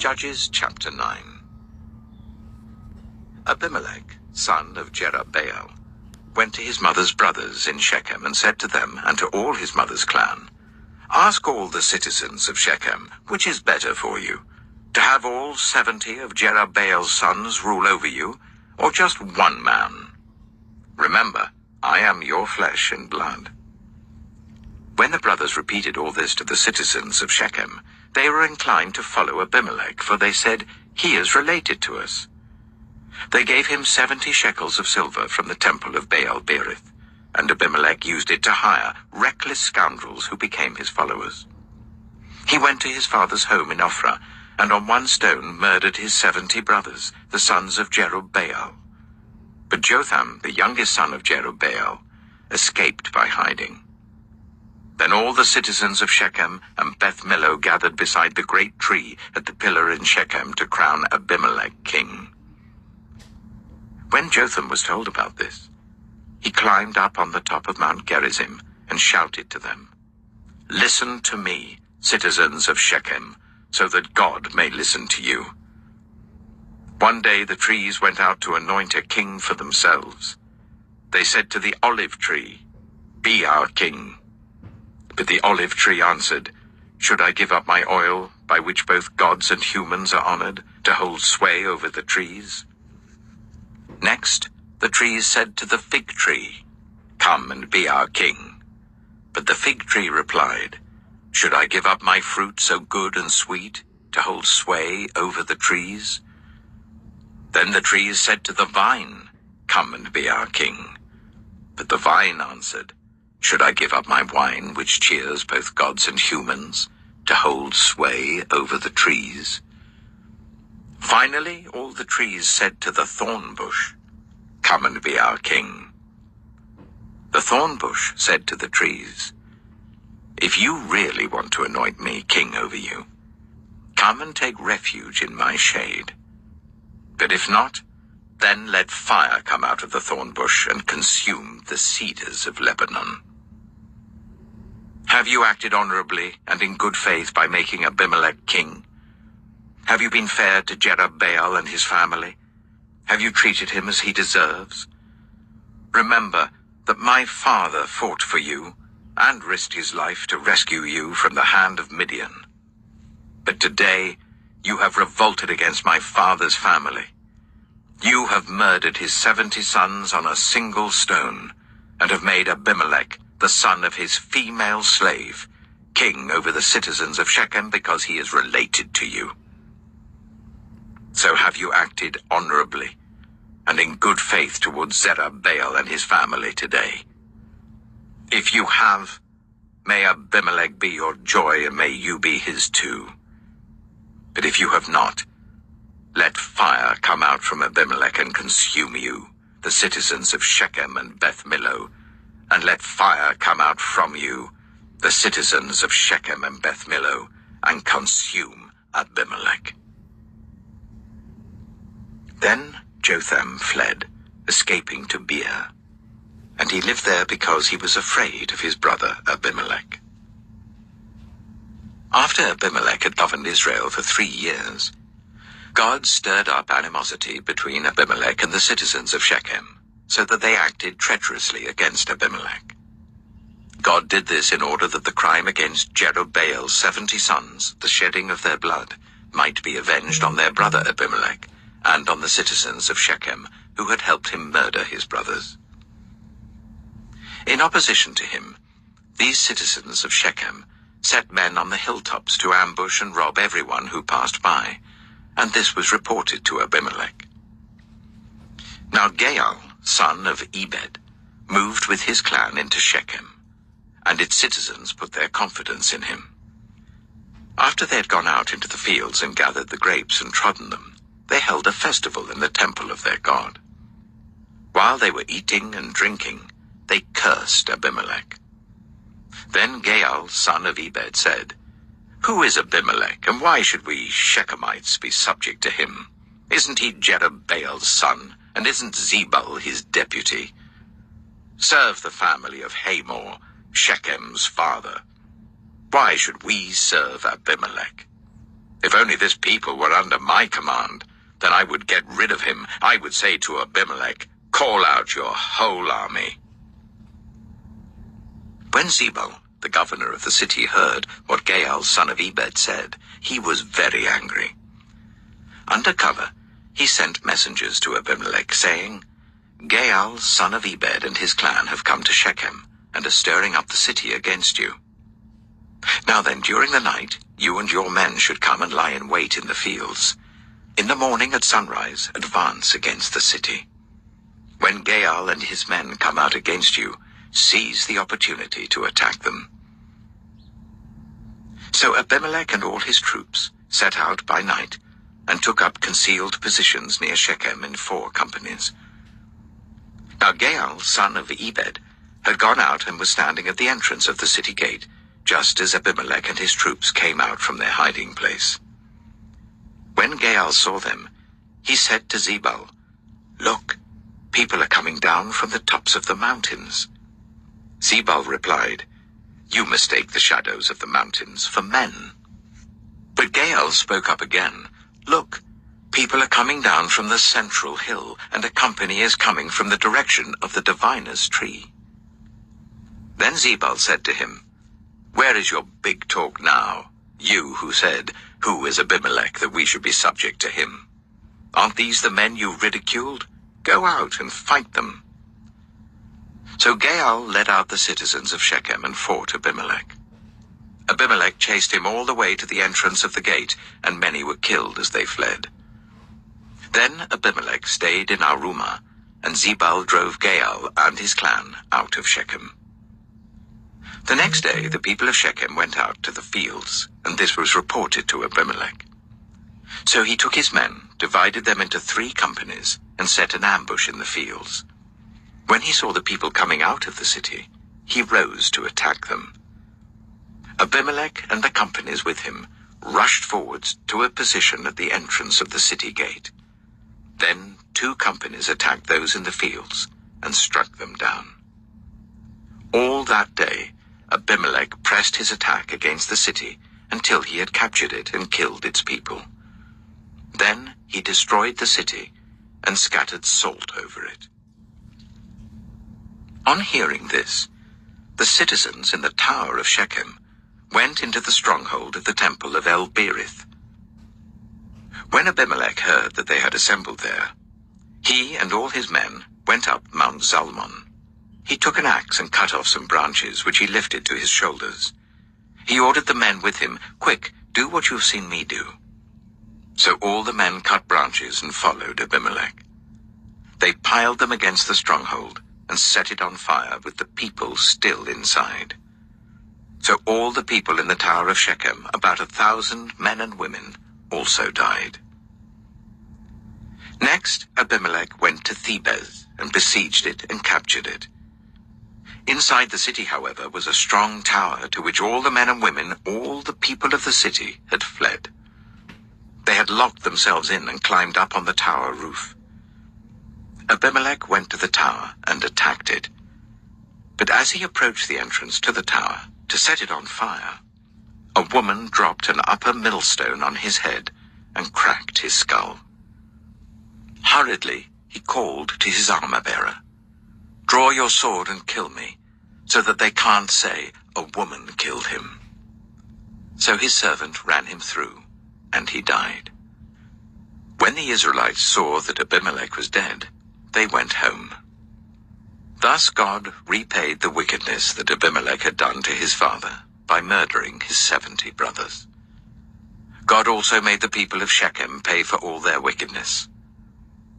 Judges chapter 9. Abimelech, son of Jerubbaal, went to his mother's brothers in Shechem and said to them and to all his mother's clan, "Ask all the citizens of Shechem, which is better for you, to have all 70 of Jerubbaal's sons rule over you, or just one man? Remember, I am your flesh and blood." When the brothers repeated all this to the citizens of Shechem, they were inclined to follow Abimelech, for they said, "He is related to us." They gave him 70 shekels of silver from the temple of Baal-berith, and Abimelech used it to hire reckless scoundrels who became his followers. He went to his father's home in Ophrah, and on one stone murdered his 70 brothers, the sons of Jerubbaal. But Jotham, the youngest son of Jerubbaal, escaped by hiding. Then all the citizens of Shechem and Beth Millo gathered beside the great tree at the pillar in Shechem to crown Abimelech king. When Jotham was told about this, he climbed up on the top of Mount Gerizim and shouted to them, "Listen to me, citizens of Shechem, so that God may listen to you." One day the trees went out to anoint a king for themselves. They said to the olive tree, "Be our king." But the olive tree answered, "Should I give up my oil, by which both gods and humans are honored, to hold sway over the trees?" Next, the trees said to the fig tree, "Come and be our king." But the fig tree replied, "Should I give up my fruit so good and sweet, to hold sway over the trees?" Then the trees said to the vine, "Come and be our king." But the vine answered, "Should I give up my wine, which cheers both gods and humans, to hold sway over the trees?" Finally, all the trees said to the thorn bush, "Come and be our king." The thorn bush said to the trees, "If you really want to anoint me king over you, come and take refuge in my shade. But if not, then let fire come out of the thorn bush and consume the cedars of Lebanon." Have you acted honorably and in good faith by making Abimelech king? Have you been fair to Jerubbaal and his family? Have you treated him as he deserves? Remember that my father fought for you and risked his life to rescue you from the hand of Midian. But today you have revolted against my father's family. You have murdered his 70 sons on a single stone, and have made Abimelech, the son of his female slave, king over the citizens of Shechem because he is related to you. So have you acted honorably and in good faith towards Jerubbaal and his family today? If you have, may Abimelech be your joy and may you be his too. But if you have not, let fire come out from Abimelech and consume you, the citizens of Shechem and Beth Millo, and let fire come out from you, the citizens of Shechem and Beth Millo, and consume Abimelech. Then Jotham fled, escaping to Beer, and he lived there because he was afraid of his brother Abimelech. After Abimelech had governed Israel for 3 years, God stirred up animosity between Abimelech and the citizens of Shechem, so that they acted treacherously against Abimelech. God did this in order that the crime against Jerubbaal's 70 sons, the shedding of their blood, might be avenged on their brother Abimelech and on the citizens of Shechem who had helped him murder his brothers. In opposition to him, these citizens of Shechem set men on the hilltops to ambush and rob everyone who passed by, and this was reported to Abimelech. Now Gaal, son of Ebed, moved with his clan into Shechem, and its citizens put their confidence in him. After they had gone out into the fields and gathered the grapes and trodden them, they held a festival in the temple of their god. While they were eating and drinking, they cursed Abimelech. Then Gaal, son of Ebed, said, "Who is Abimelech, and why should we Shechemites be subject to him? Isn't he Jerubbaal's son, and isn't Zebul his deputy? Serve the family of Hamor, Shechem's father. Why should we serve Abimelech? If only this people were under my command, then I would get rid of him. I would say to Abimelech, call out your whole army. When Zebul, the governor of the city, heard what Gaal, son of Ebed, said, he was very angry. Under cover, he sent messengers to Abimelech, saying, Gaal, son of Ebed, and his clan have come to Shechem, and are stirring up the city against you. Now then, during the night, you and your men should come and lie in wait in the fields. In the morning at sunrise, advance against the city. When Gaal and his men come out against you, seize the opportunity to attack them. So Abimelech and all his troops set out by night and took up concealed positions near Shechem in 4 companies. Now Gaal, son of Ebed, had gone out and was standing at the entrance of the city gate, just as Abimelech and his troops came out from their hiding place. When Gaal saw them, he said to Zebul, Look, people are coming down from the tops of the mountains. Zebul replied, You mistake the shadows of the mountains for men. But Gaal spoke up again, Look, people are coming down from the central hill, and a company is coming from the direction of the diviner's tree. Then Zebul said to him, Where is your big talk now, you who said, Who is Abimelech that we should be subject to him? Aren't these the men you ridiculed? Go out and fight them. So Gaal led out the citizens of Shechem and fought Abimelech. Abimelech chased him all the way to the entrance of the gate, and many were killed as they fled. Then Abimelech stayed in Arumah, and Zebul drove Gaal and his clan out of Shechem. The next day the people of Shechem went out to the fields, and this was reported to Abimelech. So he took his men, divided them into 3 companies, and set an ambush in the fields. When he saw the people coming out of the city, he rose to attack them. Abimelech and the companies with him rushed forwards to a position at the entrance of the city gate. Then 2 companies attacked those in the fields and struck them down. All that day, Abimelech pressed his attack against the city until he had captured it and killed its people. Then he destroyed the city and scattered salt over it. On hearing this, the citizens in the tower of Shechem went into the stronghold of the temple of El-Berith. When Abimelech heard that they had assembled there, he and all his men went up Mount Zalmon. He took an axe and cut off some branches, which he lifted to his shoulders. He ordered the men with him, Quick, do what you have seen me do. So all the men cut branches and followed Abimelech. They piled them against the stronghold and set it on fire with the people still inside. So all the people in the tower of Shechem, about 1,000 men and women, also died. Next, Abimelech went to Thebez and besieged it and captured it. Inside the city, however, was a strong tower to which all the men and women, all the people of the city, had fled. They had locked themselves in and climbed up on the tower roof. Abimelech went to the tower and attacked it. But as he approached the entrance to the tower to set it on fire, a woman dropped an upper millstone on his head and cracked his skull. Hurriedly, he called to his armor-bearer, Draw your sword and kill me, so that they can't say a woman killed him. So his servant ran him through, and he died. When the Israelites saw that Abimelech was dead, they went home. Thus God repaid the wickedness that Abimelech had done to his father by murdering his 70 brothers. God also made the people of Shechem pay for all their wickedness.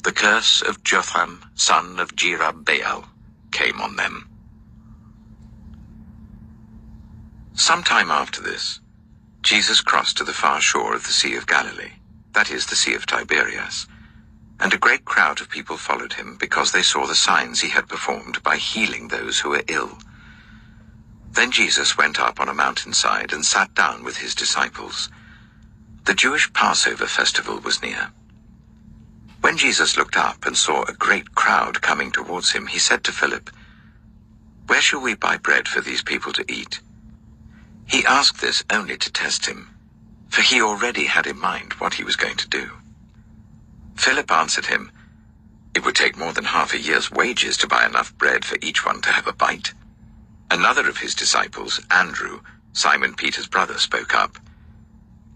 The curse of Jotham, son of Jerubbaal, came on them. Some time after this, Jesus crossed to the far shore of the Sea of Galilee, that is, the Sea of Tiberias, and a great crowd of people followed him because they saw the signs he had performed by healing those who were ill. Then Jesus went up on a mountainside and sat down with his disciples. The Jewish Passover festival was near. When Jesus looked up and saw a great crowd coming towards him, he said to Philip, Where shall we buy bread for these people to eat? He asked this only to test him, for he already had in mind what he was going to do. Philip answered him, "It would take more than half a year's wages to buy enough bread for each one to have a bite." Another of his disciples, Andrew, Simon Peter's brother, spoke up.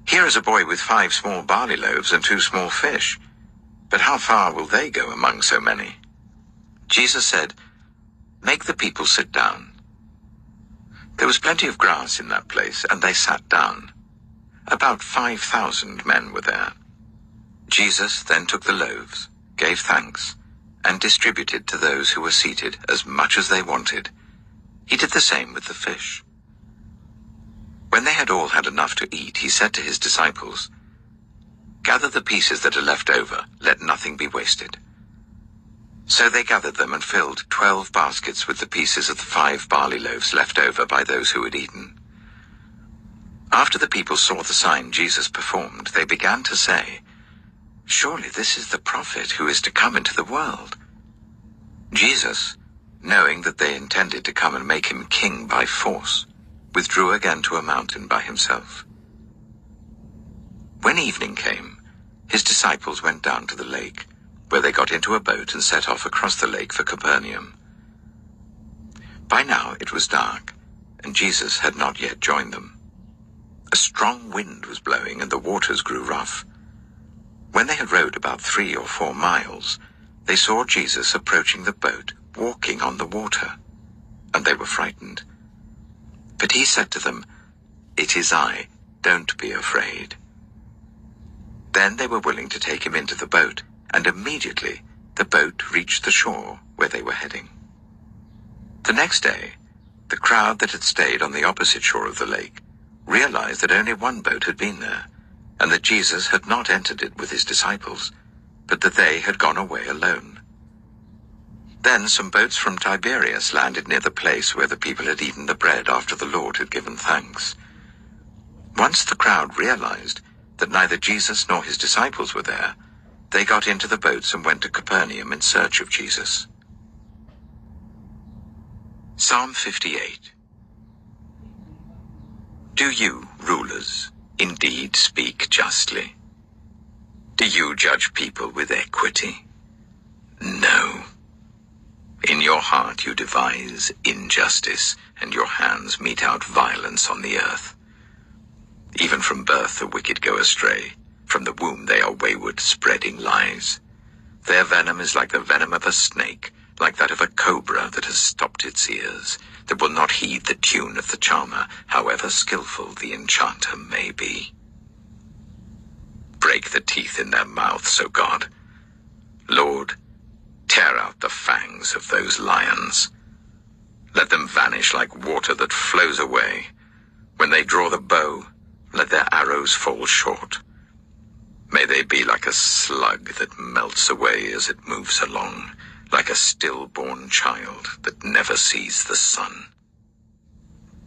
"Here is a boy with 5 small barley loaves and 2 small fish. But how far will they go among so many?" Jesus said, "Make the people sit down." There was plenty of grass in that place, and they sat down. About 5,000 men were there. Jesus then took the loaves, gave thanks, and distributed to those who were seated as much as they wanted. He did the same with the fish. When they had all had enough to eat, he said to his disciples, "Gather the pieces that are left over, let nothing be wasted." So they gathered them and filled 12 baskets with the pieces of the 5 barley loaves left over by those who had eaten. After the people saw the sign Jesus performed, they began to say, "Surely this is the prophet who is to come into the world." Jesus, knowing that they intended to come and make him king by force, withdrew again to a mountain by himself. When evening came, his disciples went down to the lake, where they got into a boat and set off across the lake for Capernaum. By now it was dark, and Jesus had not yet joined them. A strong wind was blowing, and the waters grew rough. When they had rowed about 3 or 4 miles, they saw Jesus approaching the boat, walking on the water, and they were frightened. But he said to them, "It is I, don't be afraid." Then they were willing to take him into the boat, and immediately the boat reached the shore where they were heading. The next day, the crowd that had stayed on the opposite shore of the lake realized that only one boat had been there, and that Jesus had not entered it with his disciples, but that they had gone away alone. Then some boats from Tiberias landed near the place where the people had eaten the bread after the Lord had given thanks. Once the crowd realized that neither Jesus nor his disciples were there, they got into the boats and went to Capernaum in search of Jesus. Psalm 58. Do you, rulers, indeed speak justly? Do you judge people with equity? No. In your heart you devise injustice, and your hands mete out violence on the earth. Even from birth the wicked go astray. From the womb they are wayward, spreading lies. Their venom is like the venom of a snake, like that of a cobra that has stopped its ears, that will not heed the tune of the charmer, however skillful the enchanter may be. Break the teeth in their mouths, O God. Lord, tear out the fangs of those lions. Let them vanish like water that flows away. When they draw the bow, let their arrows fall short. May they be like a slug that melts away as it moves along, like a stillborn child that never sees the sun.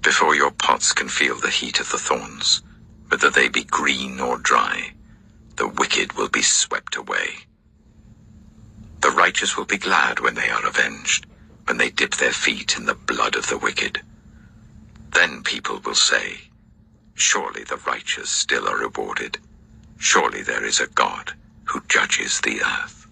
Before your pots can feel the heat of the thorns, whether they be green or dry, the wicked will be swept away. The righteous will be glad when they are avenged, when they dip their feet in the blood of the wicked. Then people will say, "Surely the righteous still are rewarded. Surely there is a God who judges the earth."